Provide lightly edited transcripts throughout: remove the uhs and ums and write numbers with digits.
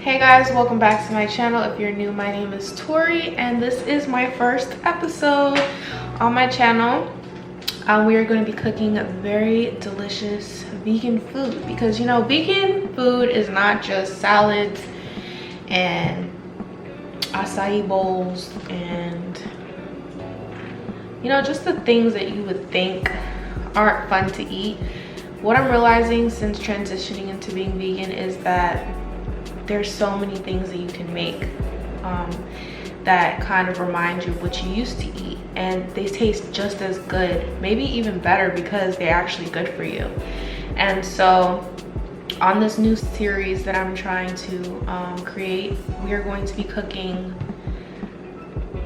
Hey guys, welcome back to my channel. If you're new, my name is Tori and this is my first episode on my channel. We are going to be cooking very delicious vegan food because you know vegan food is not just salads and acai bowls and you know just the things that you would think aren't fun to eat. What I'm realizing since transitioning into being vegan is that there's so many things that you can make that kind of remind you of what you used to eat, and they taste just as good, maybe even better, because they're actually good for you. And so on this new series that I'm trying to create, we are going to be cooking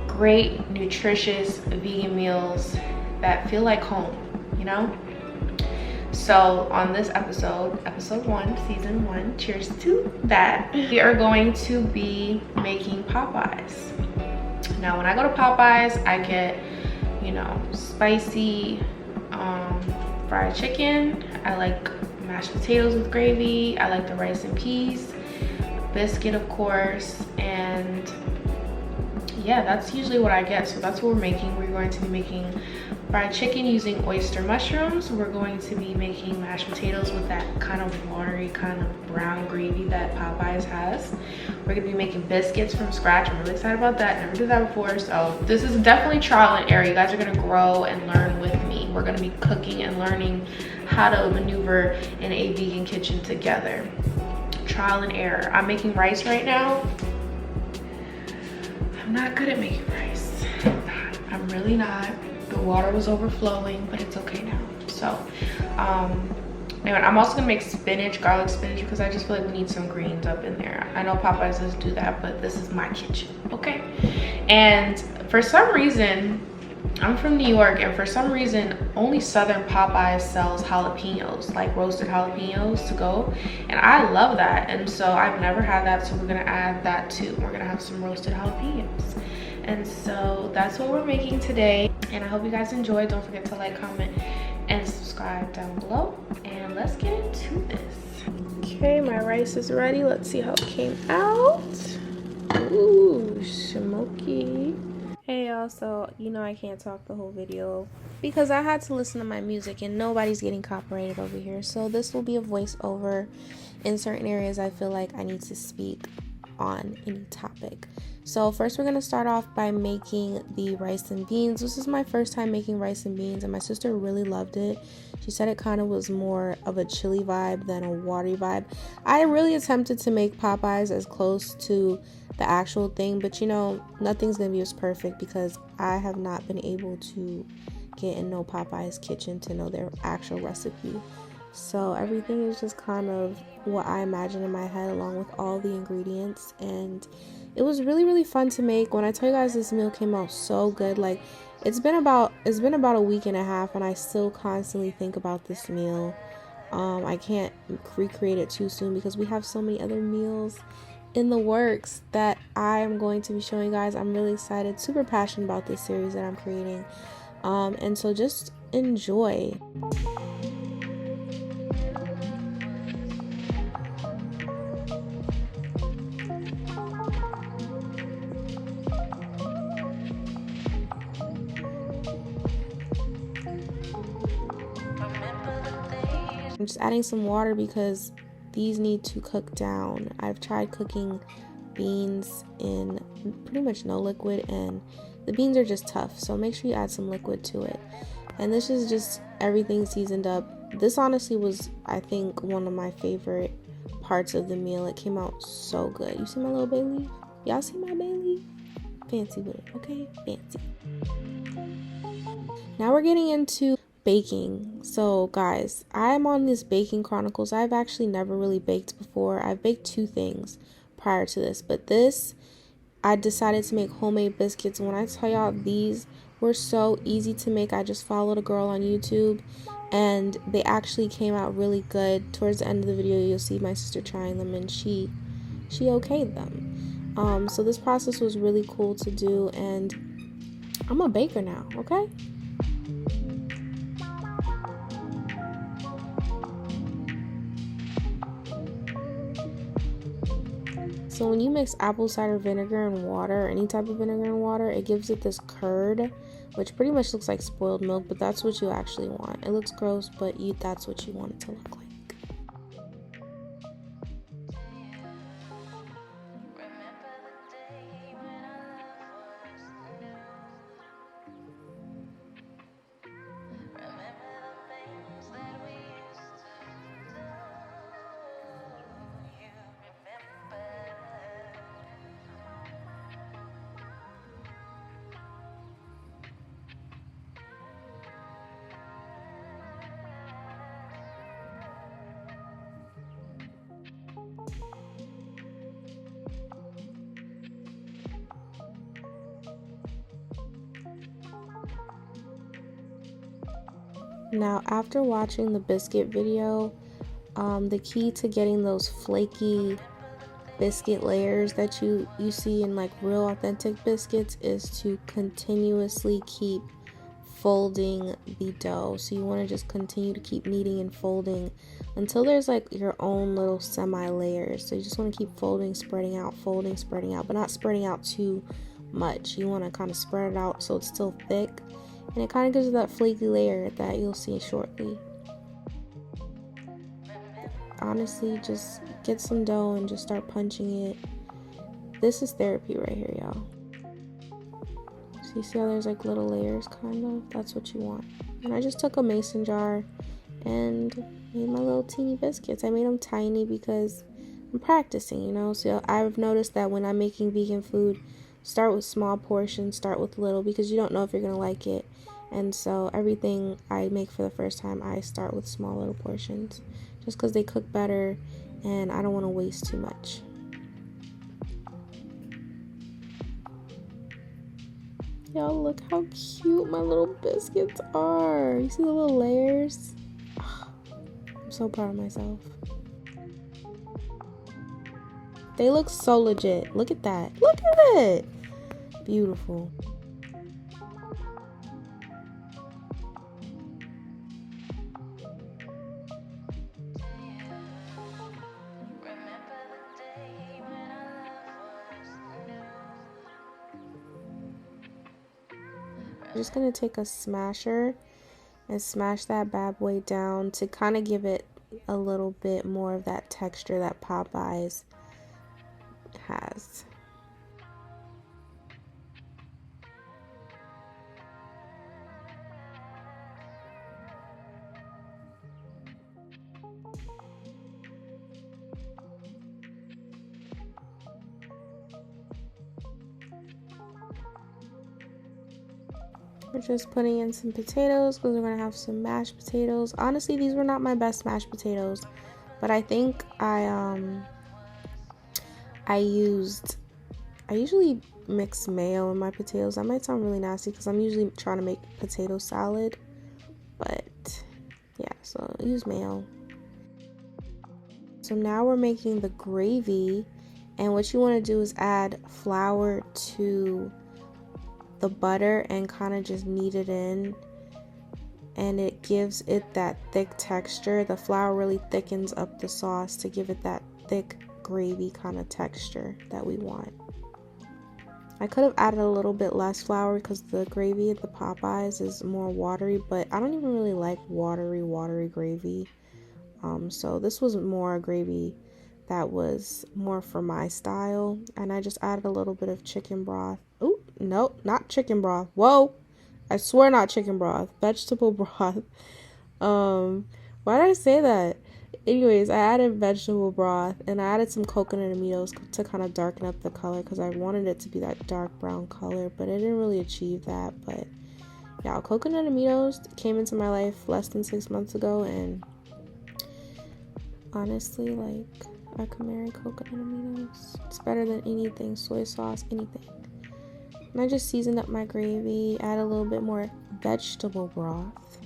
great nutritious vegan meals that feel like home, you know. So on this episode 1, season 1, cheers to that, we are going to be making Popeyes. Now when I go to Popeyes, I get, you know, spicy fried chicken. I like mashed potatoes with gravy. I like the rice and peas, biscuit of course, and yeah, that's usually what I get. So that's what we're making. We're going to be making fried chicken using oyster mushrooms. We're going to be making mashed potatoes with that kind of watery, kind of brown gravy that Popeyes has. We're gonna be making biscuits from scratch. I'm really excited about that. Never did that before. So this is definitely trial and error. You guys are gonna grow and learn with me. We're gonna be cooking and learning how to maneuver in a vegan kitchen together. Trial and error. I'm making rice right now. I'm not good at making rice. I'm really not. The water was overflowing, but it's okay now. So anyway, I'm also gonna make spinach, garlic spinach, because I just feel like we need some greens up in there. I know Popeyes does do that, but this is my kitchen, okay? And for some reason, I'm from New York, and for some reason only Southern Popeyes sells jalapeños, like roasted jalapeños to go, and I love that. And so I've never had that, so we're gonna add that too. We're gonna have some roasted jalapeños. And so that's what we're making today, and I hope you guys enjoy. Don't forget to like, comment, and subscribe down below, and let's get into this. Okay, my rice is ready. Let's see how it came out. Ooh, smoky. Hey y'all, so you know I can't talk the whole video because I had to listen to my music and nobody's getting copyrighted over here, so this will be a voiceover. In certain areas I feel like I need to speak on any topic. So first we're going to start off by making the rice and beans. This is my first time making rice and beans, and my sister really loved it. She said it kind of was more of a chili vibe than a watery vibe. I really attempted to make Popeyes as close to the actual thing, but you know, nothing's going to be as perfect because I have not been able to get in no Popeyes kitchen to know their actual recipe. So everything is just kind of what I imagine in my head along with all the ingredients, and it was really fun to make. When I tell you guys this meal came out so good, like it's been about a week and a half and I still constantly think about this meal. I can't recreate it too soon because we have so many other meals in the works that I am going to be showing you guys. I'm really excited, super passionate about this series that I'm creating, and so just enjoy. I'm just adding some water because these need to cook down. I've tried cooking beans in pretty much no liquid and the beans are just tough, so make sure you add some liquid to it. And this is just everything seasoned up. This honestly was, I think, one of my favorite parts of the meal. It came out so good. You see my little bay leaf? Y'all see my bay leaf? Fancy with it, okay? Fancy. Now we're getting into baking. So guys, I'm on this baking chronicles. I've actually never really baked before. I've baked 2 things prior to this, but this I decided to make homemade biscuits. When I tell y'all, these were so easy to make. I just followed a girl on YouTube and they actually came out really good. Towards the end of the video you'll see my sister trying them and she okayed them. So this process was really cool to do, and I'm a baker now, okay? So when you mix apple cider vinegar and water, or any type of vinegar and water, it gives it this curd, which pretty much looks like spoiled milk, but that's what you actually want. It looks gross, but that's what you want it to look like. Now, after watching the biscuit video, the key to getting those flaky biscuit layers that you see in like real authentic biscuits is to continuously keep folding the dough. So you want to just continue to keep kneading and folding until there's like your own little semi layers. So you just want to keep folding, spreading out, folding, spreading out, but not spreading out too much. You want to kind of spread it out so it's still thick, and it kind of gives you that flaky layer that you'll see shortly. Honestly, just get some dough and just start punching it. This is therapy right here, y'all. So you see how there's like little layers, kind of? That's what you want. And I just took a mason jar and made my little teeny biscuits. I made them tiny because I'm practicing, you know? So I've noticed that when I'm making vegan food, start with small portions, start with little, because you don't know if you're gonna like it. And so everything I make for the first time, I start with small little portions, just because they cook better and I don't want to waste too much. Y'all, look how cute my little biscuits are. You see the little layers? I'm so proud of myself. They look so legit. Look at that. Look at it. Beautiful. I'm just going to take a smasher and smash that bad boy down to kind of give it a little bit more of that texture that Popeyes has. We're just putting in some potatoes because we're going to have some mashed potatoes. Honestly, these were not my best mashed potatoes, but I think I usually mix mayo in my potatoes. That might sound really nasty because I'm usually trying to make potato salad, but yeah, so use mayo. So now we're making the gravy, and what you want to do is add flour to the butter and kind of just knead it in, and it gives it that thick texture. The flour really thickens up the sauce to give it that thick gravy kind of texture that we want. I could have added a little bit less flour because the gravy at the Popeyes is more watery, but I don't even really like watery gravy. So this was more a gravy that was more for my style, and I just added a little bit of chicken broth. Ooh, nope, not chicken broth. Whoa, I swear not chicken broth, vegetable broth. Why did I say that? Anyways, I added vegetable broth and I added some coconut aminos to kind of darken up the color because I wanted it to be that dark brown color, but it didn't really achieve that. But yeah, coconut aminos came into my life less than 6 months ago, and honestly, like, I could marry coconut aminos. It's better than anything, soy sauce, anything. And I just seasoned up my gravy, add a little bit more vegetable broth,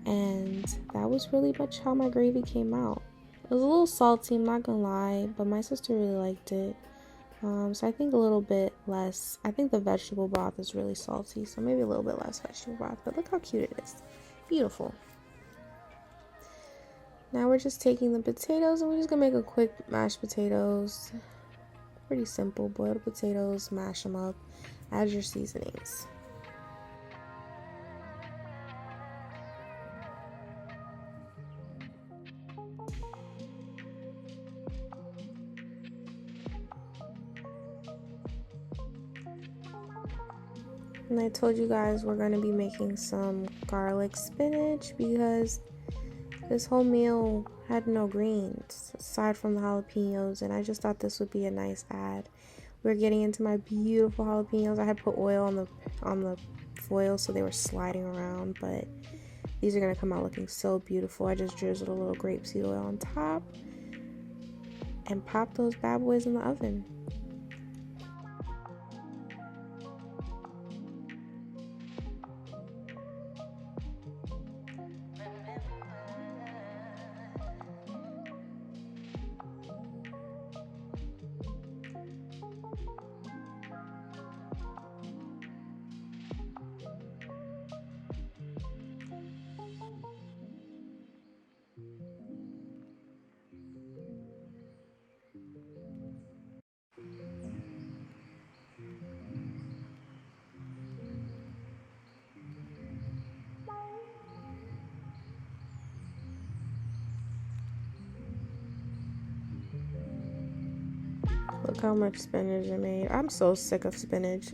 and that was really much how my gravy came out. It was a little salty, I'm not gonna lie, but my sister really liked it. So I think a little bit less. I think the vegetable broth is really salty, so maybe a little bit less vegetable broth, but look how cute it is. Beautiful. Now we're just taking the potatoes and we're just gonna make a quick mashed potatoes. pretty simple. Boiled potatoes, mash them up, add your seasonings. And I told you guys we're going to be making some garlic spinach because this whole meal had no greens aside from the jalapenos, and I just thought this would be a nice add. We're getting into my beautiful jalapenos. I had put oil on the foil so they were sliding around, but these are going to come out looking so beautiful. I just drizzled a little grapeseed oil on top and popped those bad boys in the oven. Look how much spinach I made. I'm so sick of spinach.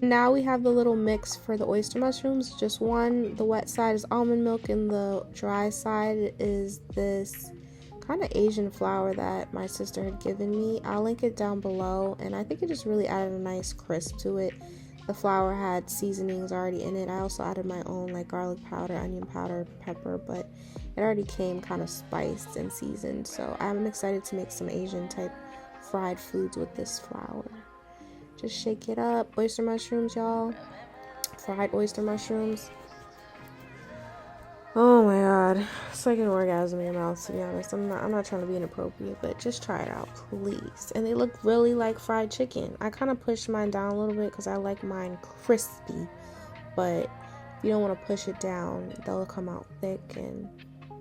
Now we have the little mix for the oyster mushrooms. Just one, the wet side is almond milk and the dry side is this kind of Asian flour that my sister had given me. I'll link it down below, and I think it just really added a nice crisp to it. The flour had seasonings already in it. I also added my own like garlic powder, onion powder, pepper, but it already came kind of spiced and seasoned. So I'm excited to make some Asian type fried foods with this flour. Just shake it up. Oyster mushrooms, y'all. Fried oyster mushrooms. Oh my god. It's like an orgasm in your mouth, to be honest. I'm not trying to be inappropriate, but just try it out, please. And they look really like fried chicken. I kind of pushed mine down a little bit because I like mine crispy. But if you don't want to push it down, they'll come out thick and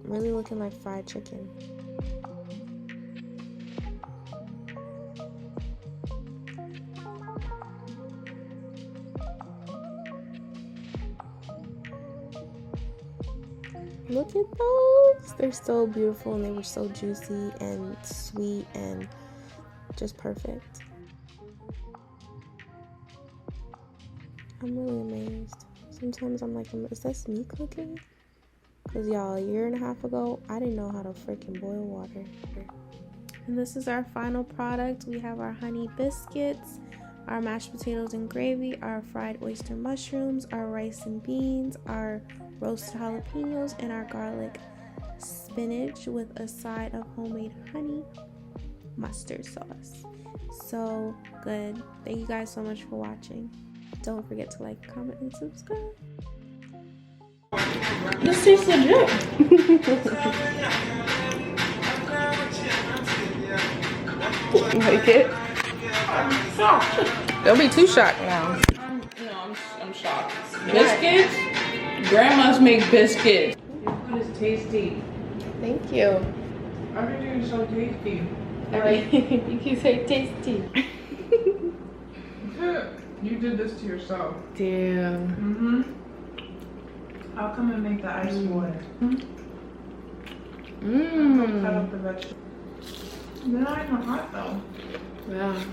really looking like fried chicken. Look at those. They're so beautiful and they were so juicy and sweet and just perfect. I'm really amazed. Sometimes I'm like, is this me cooking? Because y'all, a year and a half ago, I didn't know how to freaking boil water. And this is our final product. We have our honey biscuits, our mashed potatoes and gravy, our fried oyster mushrooms, our rice and beans, our roasted jalapenos, and our garlic spinach with a side of homemade honey mustard sauce. So good. Thank you guys so much for watching. Don't forget to like, comment, and subscribe. This tastes legit. Like it? I'm shocked. Don't be too shocked now. I'm shocked. Biscuits? Grandmas make biscuits. Your food is tasty. Thank you. Everything is so tasty. You can say tasty. You did this to yourself. Damn. I'll come and make the ice water. Mmm. Cut up the vegetables. They're not even hot though. Yeah.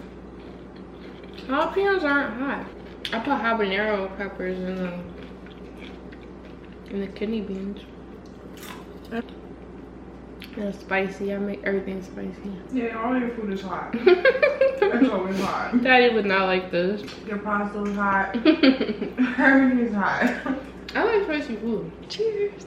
Jalapenos aren't hot. I put habanero peppers in the kidney beans. And it's spicy. I make everything spicy. Yeah, all your food is hot. It's always hot. Daddy would not like this. Your pasta is hot. Everything is hot. I like spicy food. Cheers.